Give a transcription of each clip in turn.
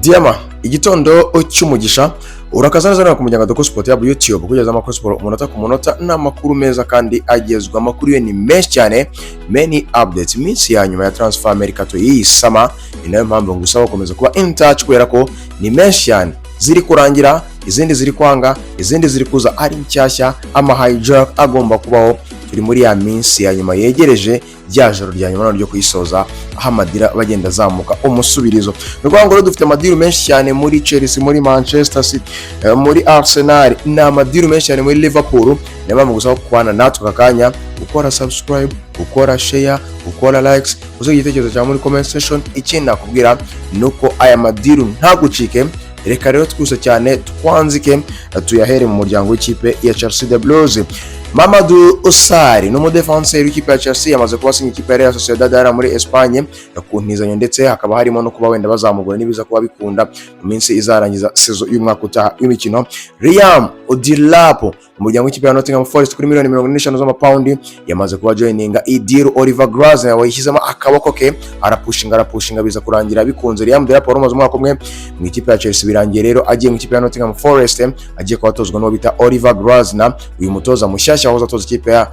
Diama igitondo cy'umugisha urakaza neza ku muryango DACCO Sport ya YouTube kugeza amakuru sport umunota ku munota n'amakuru meza kandi agezweho. Amakuru yo ni menshi cyane, many updates minsi ya nyuma ya transfer America to yisama. Inayo mpamvu ngusaba gukomeza kuba in touch kubera ko ni menshi cyane, ziri kurangira, izindi ziri kwanga, izindi ziri kuza ari nshyashya. Ama hijack agomba kubaho, turi muri ya minsi ya nyuma yegereje rya joro rya nyuma ryo kuyisoza, aho amadira bagenda zamuka umusubirizo. Rwangoro dufite amadiru menshi cyane muri Chelsea, muri Manchester City, muri Arsenal, na amadiru menshi cyane muri Liverpool. Niba mugusaba kwana natwe kakanya ukora subscribe, ukora share, ukora likes, uzo igitekerezo cya muri comment section. Ikindi nakubwira nuko aya madiru ntagucike. Reka rero twuse cyane twanzike tuyahere mu muryango w'ikipe ya Chelsea the Blues. Mamadou Usari no defenseur w'ikipe ya Chelsea yamaze kubasinya ikipe ya Real Sociedad muri Espagne ku ntizanyo, ndetse hakaba harimo no kuba wenda bazamugura nibiza kuba bikunda mu minsi izarangiza sezo y'umwaka utaha w'imikino. Liam Odilap umuryango w'ikipe ya Nottingham Forest kuri miliyoni 45 z'amapaundi yamaze kuba joininga Idir Oliver Graz, nawe yishyizemo akaboko ke arapushinga biza kurangira bikunze. Liam Odilap umaze umwaka umwe mu ikipe ya Chelsea birangiye rero agiye mu ikipe ya Nottingham Forest, agiye kwatozwa no bita Oliver Graz, na uyu mutoza mushyashya wahoze atoza ikipe ya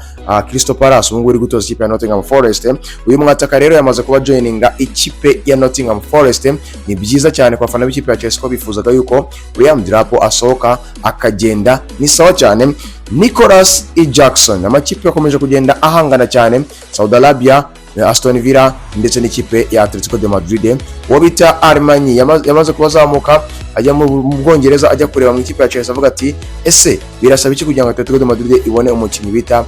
Crystal Palace ubu uri gutoza ikipe ya Nottingham Forest. Uyu mwataka rero yamaze kuba joininga ikipe ya Nottingham Forest. Ni byiza cyane kwa fana b'ikipe ya Chelsea ko bifuzaga yuko Liam Odilap asohoka akagenda, ni sawa cyane. Nicholas Jackson amakipe yakomeje kugenda ahangana cyane, Saudi Arabia, Aston Villa ndetse n'ikipe ya Atletico de Madrid. Uwo bita Armani yamaze kubazamuka ajya mu Bwongereza, ajya kureba mu ikipe ya Chelsea, avuga ati ese birasaba iki kugira ngo Atletico de Madrid ibone umukinnyi bita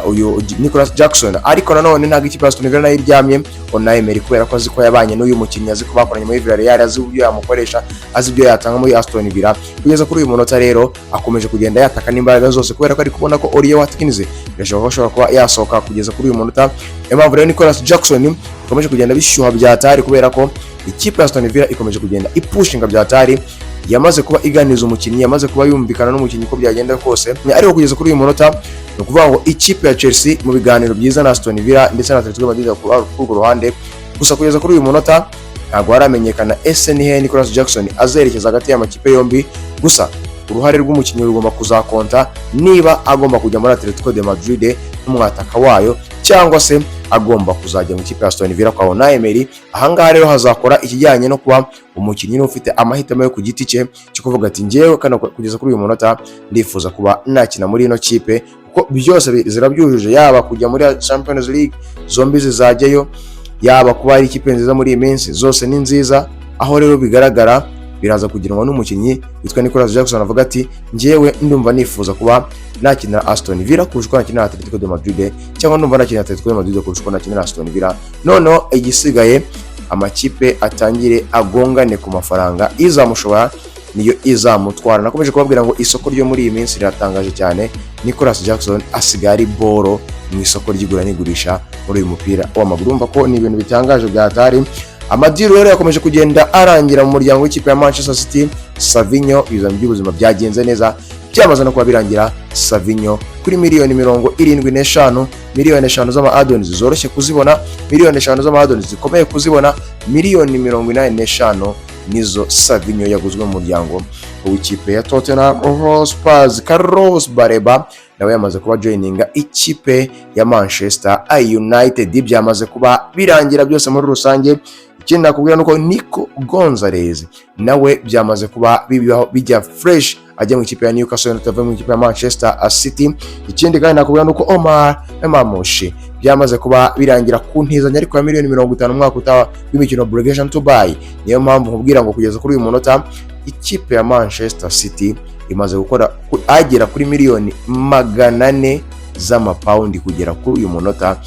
uyu Nicholas Jackson. Ariko nanone ntabwo ikipe ya Aston Villa nayo iryamye ona Emery kubera ko azi ko yabanye n'uyu mukinnyi, azi ko bakoranye muri Villarreal, azi uburyo yamukoresha, azi ibyo yatanga muri Aston Villa. Kugeza kuri uyu munota rero akomeje kugenda yataka n'imbaraga zose kubera ko ari kubona ko Watkins birashoboka ashobora kuba yasohoka kugeza kuri uyu munota. Impamvu rero Nicholas Jackson ikomeje kugenda bishyuha byatari kubera ko ikipe ya Aston Villa ikomeje kugenda ipushinga byatari, yamaze kuba iganiza umukinnyi, yamaze kuba yumvikana n'umukinnyi ko byagenda kose. Ariko kugeza kuri uyu munota no kuvuga ngo ikipe ya Chelsea mu biganiro byiza na Aston Villa ndetse na Atletico Madrid ku ruhande, gusa kugeza kuri uyu munota ntabwo haramenyekana ese ni he Nicholas Jackson azerekeza hagati y'amakipe yombi. Gusa uruhare rw'umukinnyi rugomba kuzakonta niba agomba kujya muri Atletico de Madrid n'umwataka wayo, cyangwa se agomba kuzajya mu ikipe ya Aston Villa kwa ona Emery. Ahangaha rero hazakora ikijyanye no kuba umukinnyi ufite amahitamo yo ku giti cye cyo kuvuga ati ngewe kana kugeza kuri uyu munota ndifuza kuba nakina muri ino kipe, kuko byose zirabyujuje, yaba kujya muri Champions League zombi zizajyayo, yaba kuba ari ikipe nziza muri iyi minsi zose ni nziza. Aho rero bigaragara biraza kugiranwa n'umukinnyi witwa Nicholas Jackson avuga ati ngewe ndumva nifuza kuba nakinira Aston Villa kurusha uko nakinira Atletico de Madrid, cyangwa ndumva nakinira Atletico de Madrid kurusha uko nakinira Aston Villa. Noneho igisigaye amakipe atangire agongane ku mafaranga, izamushobora niyo izamutwara. Nakomeje kubabwira ngo isoko ryo muri iyi minsi riratangaje cyane. Nicholas Jackson asigari boro mu isoko ry'igura n'igurisha muri uyu mupira w'amaguru, umva ko ni ibintu bitangaje byatari. Amadiru rero yakomeje kugenda arangira mu muryango w'ikipe ya Manchester City. Savinho bizamo by'ubuzima byagenze neza, byamaze no kuba birangira. Savinho kuri miliyoni 75, miliyoni 5 z'ama add-ons zoroshye kuzibona, miliyoni 5 z'ama add-ons zikomeye kuzibona, miliyoni 85 nizo Savinho yaguzwe mu muryango w'ikipe ya Tottenham Hotspur. Carlos Bareba nawe yamaze kuba joininga ikipe ya Manchester United. Byamaze kuba birangira byose muri rusange. Ikindi nakubwira nuko Nico Gonzalez nawe byamaze kuba bijya fresh ajya mu ikipe ya Newcastle United mu ikipe ya Manchester City. Ikindi kandi nakubwira nuko Omar Emamoshi byamaze kuba birangira ku ntizanya ariko ya miliyoni 50 umwaka utaha w'imikino obligation to buy. Niyo mpamvu nkubwira ngo kugeza kuri uyu munota ikipe ya Manchester City imaze gukora agera kuri miliyoni 400 z'amapaundi kugera kuri uyu munota.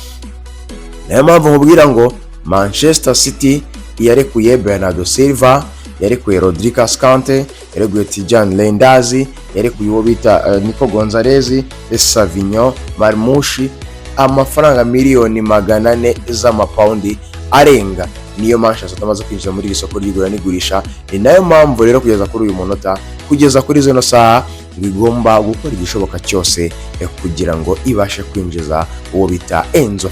Niyo mpamvu nkubwira ngo Manchester City yarekuye Bernardo Silva, yarekuye Rodrigo Ascante, yarekuye Tijan Lendazi, yarekuye uwo bita Nico Gonzalez, Savinho, Marmushi, amafaranga miliyoni 400 z'amapaundi arenga niyo Manchester amaze kwinjira muri isoko ry'igura n'igurisha. Ni nayo mpamvu rero kugeza kuri uyu munota, kugeza kuri zino saha, bigomba gukora igishoboka cyose kugira ngo ibashe kwinjiza uwo bita Enzo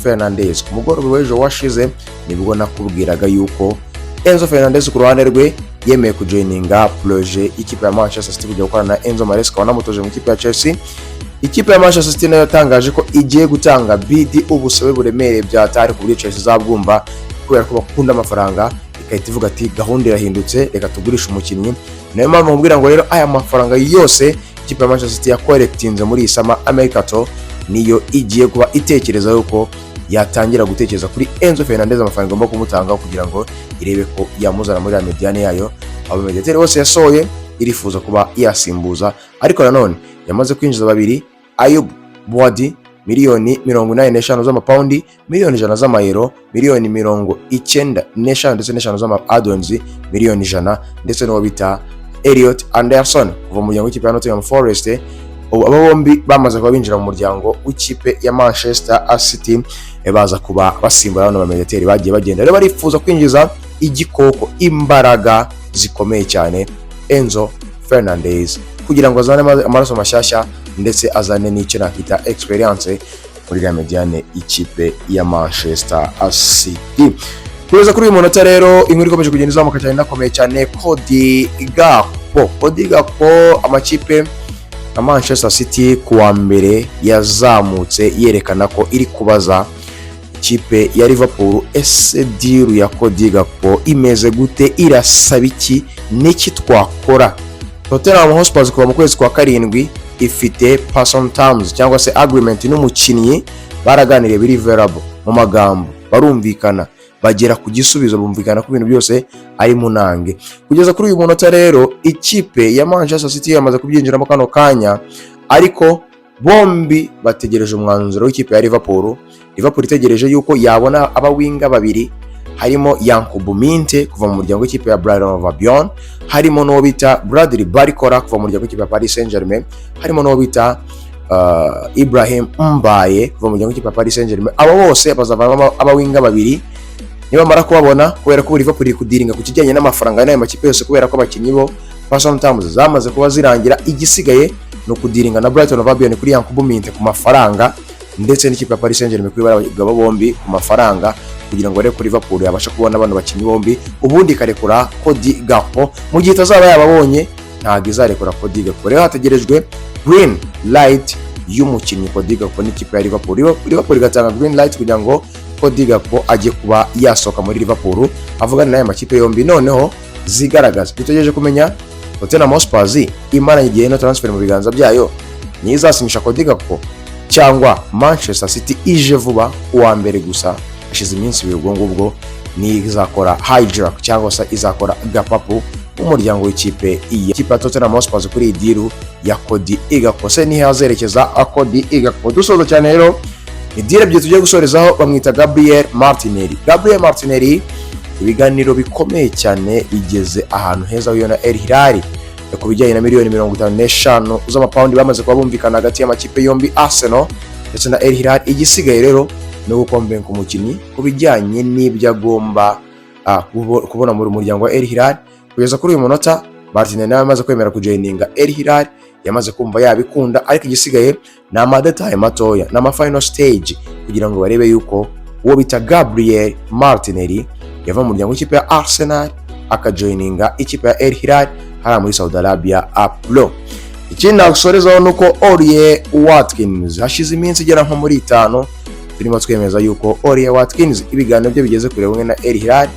Fernandez ku mugoroba w'ejo washize nibwo nakubwiraga yuko Enzo Fernandez ku ruhande rwe yemeye kujoininga projet ikipe ya Manchester City kujya gukorana na Enzo Maresca wanamutoje mu ikipe ya Chelsea. Ikipe ya Manchester City nayo yatangaje ko igiye gutanga bid ubusabe buremereye byatari ku buryo Chelsea zabwumva kubera ko bakunda amafaranga, ikahita ivuga ati gahunda irahindutse, reka tugurisha umukinnyi. Nayo mpamvu mubwira ngo rero aya mafaranga yose ikipe ya Manchester City yakorektinze muri isama Americato niyo igiye kuba itekereza yuko yatangira gutekereza kuri Enzo Fernandez amafaranga igomba kumutanga kugira ngo irebe ko yamuzana muri mediane yayo. Abo mediateur bose yasohoye irifuza kuba yasimbuza, ariko nanone yamaze kwinjiza babiri, Ayub Boadi miliyoni 85 z'amapaundi, miliyoni 100 z'amayero, miliyoni 95 ndetse n'5 z'ama-add-ons, miliyoni 100, ndetse n'uwo bita Elliot Anderson kuva mu muryango w'ikipe ya Nottingham Forest. Abo bombi bamaze kuba binjira mu muryango w'ikipe ya Manchester City, baza kuba basimbura bano bamediateri bagiye bagenda. Rero barifuza kwinjiza igikoko, imbaraga zikomeye cyane, Enzo Fernandez, kugira ngo azane amaraso mashyashya ndetse azane n'icyo nakita experience muri la mediane ikipe ya Manchester City. Kugeza kuri uyu munota rero inkuru ikomeje kugenda izamuka cyane nakomeye cyane. Kandi Gakpo amakipe na Manchester City kuwa mbere yazamutse yerekana ko iri kubaza ikipe ya Liverpool ese deal ya Kandi Gakpo imeze gute, irasaba iki, n'iki twakora. Tottenham Hotspur kuva mu kwezi kwa karindwi ifite person terms cyangwa se agreement n'umukinnyi, baraganiriye biri verbal mu magambo, barumvikana bagera ku gisubizo, bumvikana ko ibintu byose ari munange. Kugeza kuri uyu munota rero ikipe ya Manchester City yamaze kubyinjiramo kano kanya, ariko bombi bategereje umwanzuro w'ikipe ya Liverpool itegereje yuko yabona abawinga babiri, harimo Yankubu Minte kuva mu muryango w'ikipe ya Brighton of Albion, harimo n'uwo bita Bradley Barcola kuva mu muryango w'ikipe ya Paris Saint-Germain, harimo n'uwo bita Ibrahim Mbaye kuva mu muryango w'ikipe ya Paris Saint-Germain. Abo bose bazavamo abawinga babiri nibamara kubabona, kubera ko Liverpool iri kudiringa ku kijyanye n'amafaranga n'ayo makipe yose, kubera ko abakinnyi bo person terms zamaze kuba zirangira. Igisigaye no kudiringa na Brighton of Albion kuri Yankubu Minte ku mafaranga, ndetse n'ikipe ya Paris Saint-Germain kuri baragabo bombi ku mafaranga, kugira ngo rero Liverpool yabasha kubona abantu bakinnyi bombi, ubundi karekura Kandi Gakpo mu gihe itazaba yababonye, ntago izarekura Kandi Gakpo. Rero hategerejwe green light y'umukinnyi Kandi Gakpo n'ikipe ya Liverpool igatanga green light kugira ngo Kandi Gakpo ajye kuba yasoka muri Liverpool avugana n'aya makipe yombi, noneho zigaragaza. Dutegereje kumenya Tottenham Hotspur imana igihe no transfer mu biganza byayo nizasinyisha Kandi Gakpo cyangwa Manchester City ije vuba uwa mbere gusa hashize iminsi ibiri, ubwo ni izakora hijack cyangwa se izakora gapapu umuryango w'ikipe ya Tottenham Hotspur kuri deal ya Kandi Gakpo. Se ni hazerekeza Kandi Gakpo. Dusoza cyane rero deal ebyiri tugiye gusorezaho, bamwita Gabriel Martinel. Ibiganiro bikomeye cyane bigeze ahantu heza uyo na El Hilal ku bijyanye na miliyoni 55 z'amapaundi bamaze kuba bumvikana hagati y'amakipe yombi, Arsenal ndetse na El Hilal. Igisigaye rero no gukombenka umukinnyi ku bijyanye n'ibyo agomba kubona muri muryango wa El Hilal. Kugeza kuri uyu munota Martinel nawe amaze kwemera kujoininga El Hilal, yamaze kumva yabikunda, ariko igisigaye ni amadetaye matoya na final stage kugira ngo barebe yuko uwo bita Gabriel Martinel yava mu muryango w'ikipe ya Arsenal akajoininga ikipe ya El Hilal hara muri Saudi Arabia Pro. Ikindi nagusorezaho nuko Watkins hashize iminsi igera nko muri 5 turimo twemeza yuko Watkins ibiganiro bye bigeze kure bumwe na El Hilal.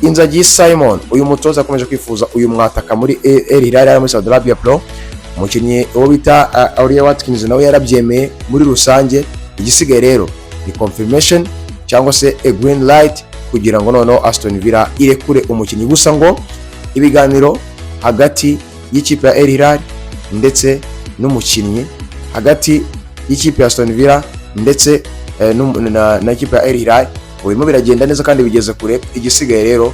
Zinjiye Simon uyu mutoza akomeje kwifuza uyu mwataka muri El Hilal hara muri Saudi Arabia Pro. Umukinnyi uwo bita Watkins nawe yarabyemeye muri rusange. Igisigaye rero ni confirmation cyangwa se a green light kugira ngo noneho Aston Villa irekure umukinnyi. Gusa ngo ibiganiro hagati y'ikipe ya El Hilal ndetse n'umukinnyi, hagati y'ikipe ya Aston Villa ndetse na ikipe ya El Hilal birimo biragenda neza kandi bigeze kure. Igisigaye rero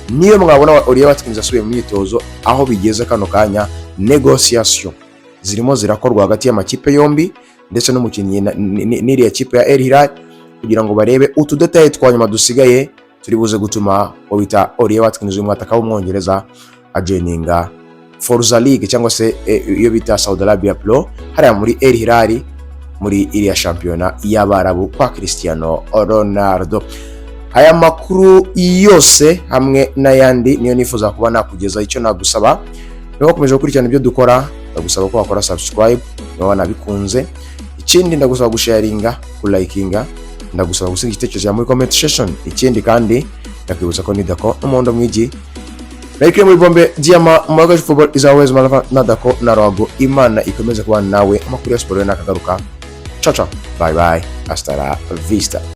niyo mwabona Watkins asubiye mu myitozo, aho bigeze kano kanya negotiation zirimo zirakorwa hagati y'amakipe yombi ndetse n'umukinnyi n'iriya kipe ya El Hilal kugira ngo barebe utudetaye twanyuma dusigaye turi buze gutuma wita Watkins umwataka w'umwongereza ajoininga Forza League cyangwa se iyo bita Saudi Arabia Pro hariya muri El Hilal muri iriya shampiyona y'Abarabu kwa Cristiano Ronaldo. aya makuru yose hamwe n'ayandi niyo nifuza kuba nakugeza. Icyo nagusaba niba ukomeje gukurikirana ibyo dukora, ndagusaba ko wakora subscribe niba wanabikunze. Ikindi ndagusaba gusharinga, kulikinga, ndagusaba gusiga igitekerezo muri comment section. Ikindi kandi ndakwibutsa ko ni DACCO n'umuhondo mwigi like muri bombe diama Murakoze football is always na DACCO na Rogo. Imana ikomeze kuba nawe. Amakuru ya sport nakagaruka. Ciao ciao, bye bye, hasta la vista.